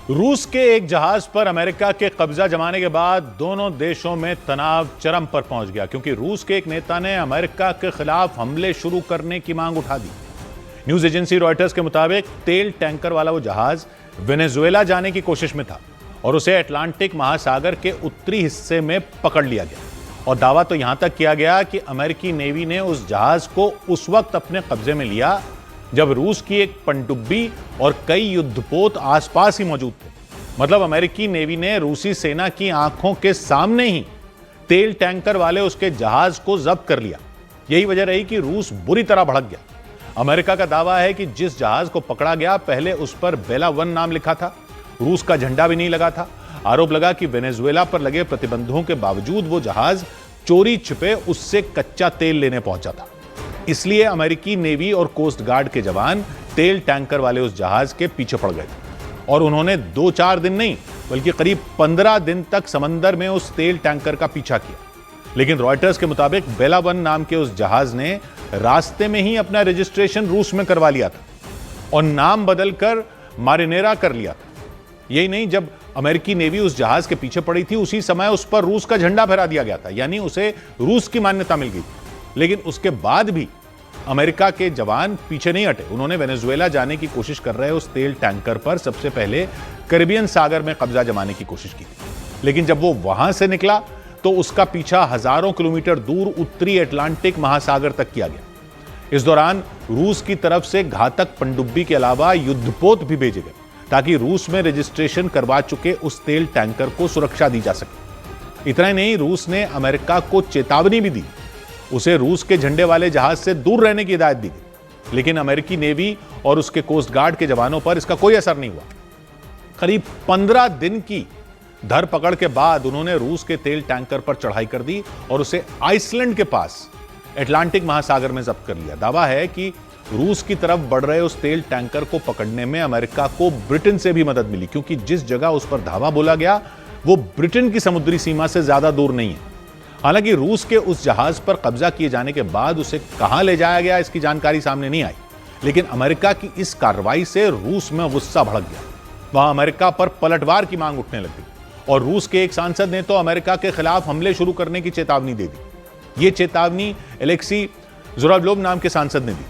रूस के एक जहाज पर अमेरिका के कब्जा जमाने के बाद दोनों देशों में तनाव चरम पर पहुंच गया, क्योंकि रूस के एक नेता ने अमेरिका के खिलाफ हमले शुरू करने की मांग उठा दी। न्यूज एजेंसी रॉयटर्स के मुताबिक तेल टैंकर वाला वो जहाज वेनेजुएला जाने की कोशिश में था और उसे अटलांटिक महासागर के उत्तरी हिस्से में पकड़ लिया गया। और दावा तो यहां तक किया गया कि अमेरिकी नेवी ने उस जहाज को उस वक्त अपने कब्जे में लिया जब रूस की एक पनडुब्बी और कई युद्धपोत आसपास ही मौजूद थे। मतलब अमेरिकी नेवी ने रूसी सेना की आंखों के सामने ही तेल टैंकर वाले उसके जहाज को जब्त कर लिया। यही वजह रही कि रूस बुरी तरह भड़क गया। अमेरिका का दावा है कि जिस जहाज को पकड़ा गया पहले उस पर बेला 1 नाम लिखा था, रूस का झंडा भी नहीं लगा था। आरोप लगा कि वेनेजुएला पर लगे प्रतिबंधों के बावजूद वो जहाज चोरी छिपे उससे कच्चा तेल लेने पहुंचा था। इसलिए अमेरिकी नेवी और कोस्ट गार्ड के जवान तेल टैंकर वाले उस जहाज के पीछे पड़ गए और उन्होंने 2-4 दिन नहीं बल्कि करीब 15 दिन तक समंदर में उस तेल टैंकर का पीछा किया। लेकिन रॉयटर्स के मुताबिक बेला 1 नाम के उस जहाज ने रास्ते में ही अपना रजिस्ट्रेशन रूस में करवा लिया था और नाम बदलकर मारिनेरा कर लिया था। यही नहीं, जब अमेरिकी नेवी उस जहाज के पीछे पड़ी थी उसी समय उस पर रूस का झंडा फहरा दिया गया था, यानी उसे रूस की मान्यता मिल गई थी। लेकिन उसके बाद भी अमेरिका के जवान पीछे नहीं हटे। उन्होंने वेनेजुएला जाने की कोशिश कर रहे उस तेल टैंकर पर सबसे पहले कैरिबियन सागर में कब्जा जमाने की कोशिश की थी। लेकिन जब वो वहां से निकला तो उसका पीछा हजारों किलोमीटर दूर उत्तरी अटलांटिक महासागर तक किया गया। इस दौरान रूस की तरफ से घातक पनडुब्बी के अलावा युद्धपोत भी भेजे गए ताकि रूस में रजिस्ट्रेशन करवा चुके उस तेल टैंकर को सुरक्षा दी जा सके। इतना ही नहीं, रूस ने अमेरिका को चेतावनी भी दी, उसे रूस के झंडे वाले जहाज से दूर रहने की हिदायत दी गई। लेकिन अमेरिकी नेवी और उसके कोस्ट गार्ड के जवानों पर इसका कोई असर नहीं हुआ। करीब 15 दिन की धरपकड़ के बाद उन्होंने रूस के तेल टैंकर पर चढ़ाई कर दी और उसे आइसलैंड के पास अटलांटिक महासागर में जब्त कर लिया। दावा है कि रूस की तरफ बढ़ रहे उस तेल टैंकर को पकड़ने में अमेरिका को ब्रिटेन से भी मदद मिली, क्योंकि जिस जगह उस पर धावा बोला गया वो ब्रिटेन की समुद्री सीमा से ज्यादा दूर नहीं है। हालांकि रूस के उस जहाज पर कब्जा किए जाने के बाद उसे कहां ले जाया गया इसकी जानकारी सामने नहीं आई। लेकिन अमेरिका की इस कार्रवाई से रूस में गुस्सा भड़क गया। वहां अमेरिका पर पलटवार की मांग उठने लगी और रूस के एक सांसद ने तो अमेरिका के खिलाफ हमले शुरू करने की चेतावनी दे दी। यह चेतावनी एलेक्सी ज़ुरावलोव नाम के सांसद ने दी।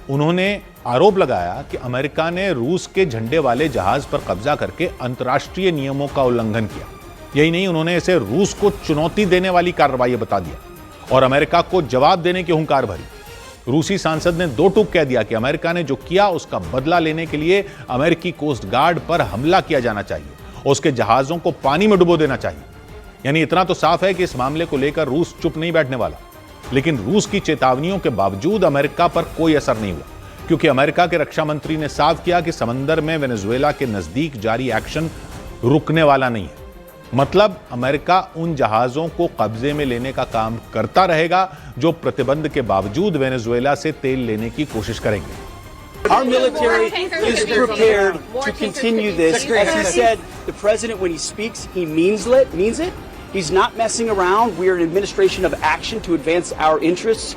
उन्होंने आरोप लगाया कि अमेरिका ने रूस के झंडे वाले जहाज पर कब्जा करके अंतर्राष्ट्रीय नियमों का उल्लंघन किया। यही नहीं, उन्होंने इसे रूस को चुनौती देने वाली कार्रवाई बता दिया और अमेरिका को जवाब देने की हुंकार भरी। रूसी सांसद ने 2 टूक कह दिया कि अमेरिका ने जो किया उसका बदला लेने के लिए अमेरिकी कोस्ट गार्ड पर हमला किया जाना चाहिए और उसके जहाजों को पानी में डुबो देना चाहिए। यानी इतना तो साफ है कि इस मामले को लेकर रूस चुप नहीं बैठने वाला। लेकिन रूस की चेतावनियों के बावजूद अमेरिका पर कोई असर नहीं हुआ, क्योंकि अमेरिका के रक्षा मंत्री ने साफ किया कि समंदर में वेनेजुएला के नजदीक जारी एक्शन रुकने वाला नहीं है। मतलब अमेरिका उन जहाजों को कब्जे में लेने का काम करता रहेगा जो प्रतिबंध के बावजूद वेनेजुएला से तेल लेने की कोशिश करेंगे। Our military is prepared to continue this. As he said, the president, when he speaks, he means it. He's not messing around. We are an administration of action to advance our interests.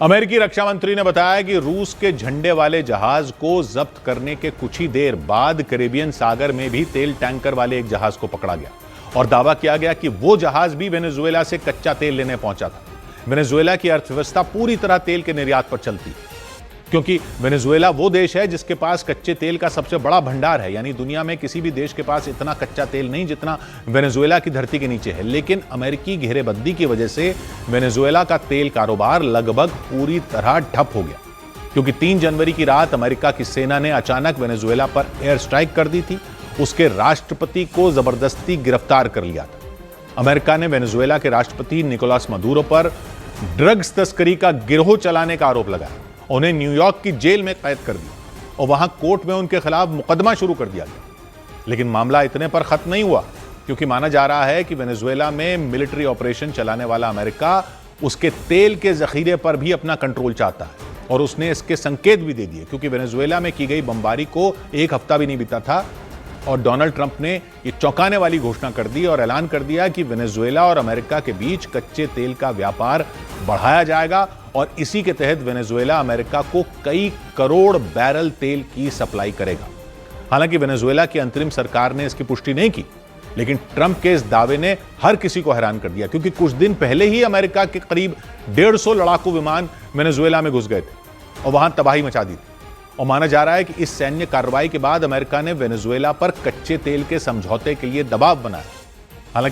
अमेरिकी रक्षा मंत्री ने बताया कि रूस के झंडे वाले जहाज को जब्त करने के कुछ ही देर बाद कैरिबियन सागर में भी तेल टैंकर वाले एक जहाज को पकड़ा गया और दावा किया गया कि वो जहाज भी वेनेजुएला से कच्चा तेल लेने पहुंचा था। वेनेजुएला की अर्थव्यवस्था पूरी तरह तेल के निर्यात पर चलती है, क्योंकि वेनेजुएला वो देश है जिसके पास कच्चे तेल का सबसे बड़ा भंडार है। यानी दुनिया में किसी भी देश के पास इतना कच्चा तेल नहीं जितना वेनेजुएला की धरती के नीचे है। लेकिन अमेरिकी घेरेबंदी की वजह से वेनेजुएला का तेल कारोबार लगभग पूरी तरह ठप हो गया, क्योंकि 3 जनवरी की रात अमेरिका की सेना ने अचानक वेनेजुएला पर एयर स्ट्राइक कर दी थी। उसके राष्ट्रपति को जबरदस्ती गिरफ्तार कर लिया था। अमेरिका ने वेनेजुएला के राष्ट्रपति निकोलस मदुरो पर ड्रग्स तस्करी का गिरोह चलाने का आरोप लगाया। उन्हें न्यूयॉर्क की जेल में कैद कर दिया और वहां कोर्ट में उनके खिलाफ मुकदमा शुरू कर दिया गया। लेकिन मामला इतने पर खत्म नहीं हुआ, क्योंकि माना जा रहा है कि वेनेजुएला में मिलिट्री ऑपरेशन चलाने वाला अमेरिका उसके तेल के जखीरे पर भी अपना कंट्रोल चाहता है और उसने इसके संकेत भी दे दिए, क्योंकि वेनेजुएला में की गई बमबारी को 1 हफ्ता भी नहीं बीता था और डोनाल्ड ट्रंप ने ये चौंकाने वाली घोषणा कर दी और ऐलान कर दिया कि वेनेजुएला और अमेरिका के बीच कच्चे तेल का व्यापार बढ़ाया जाएगा और इसी के तहत वेनेजुएला अमेरिका को कई करोड़ बैरल तेल की सप्लाई करेगा। हालांकि वेनेजुएला की अंतरिम सरकार ने इसकी पुष्टि नहीं की, लेकिन ट्रंप के इस दावे ने हर किसी को हैरान कर दिया, क्योंकि कुछ दिन पहले ही अमेरिका के करीब 150 लड़ाकू विमान वेनेजुएला में घुस गए थे और वहां तबाही मचा दी थी। और माना जा रहा है कि इस सैन्य कार्रवाई के बाद अमेरिका ने वेनेजुएला पर कच्चे तेल के समझौते के लिए दबाव बनाया।